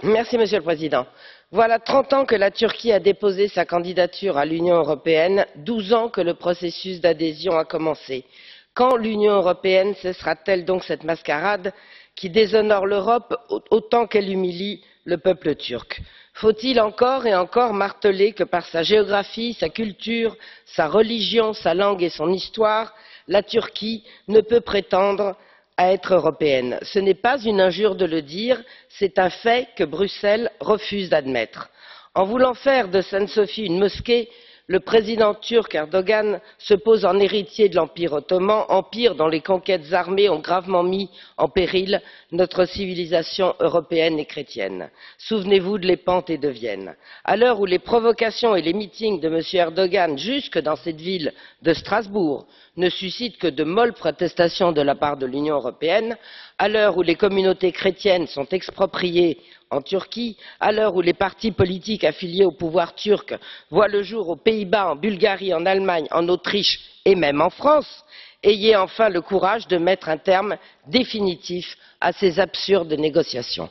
Monsieur le Président. Voilà 30 ans que la Turquie a déposé sa candidature à l'Union européenne, 12 ans que le processus d'adhésion a commencé. Quand l'Union européenne cessera-t-elle donc cette mascarade qui déshonore l'Europe autant qu'elle humilie le peuple turc? Faut-il encore et encore marteler que par sa géographie, sa culture, sa religion, sa langue et son histoire, la Turquie ne peut prétendre à être européenne? Ce n'est pas une injure de le dire, c'est un fait que Bruxelles refuse d'admettre. En voulant faire de Sainte-Sophie une mosquée, le président turc Erdogan se pose en héritier de l'Empire ottoman, empire dont les conquêtes armées ont gravement mis en péril notre civilisation européenne et chrétienne. Souvenez-vous de Lépante et de Vienne. À l'heure où les provocations et les meetings de M. Erdogan, jusque dans cette ville de Strasbourg, ne suscitent que de molles protestations de la part de l'Union européenne, à l'heure où les communautés chrétiennes sont expropriées en Turquie, à l'heure où les partis politiques affiliés au pouvoir turc voient le jour aux Pays-Bas, en Bulgarie, en Allemagne, en Autriche et même en France, ayez enfin le courage de mettre un terme définitif à ces absurdes négociations.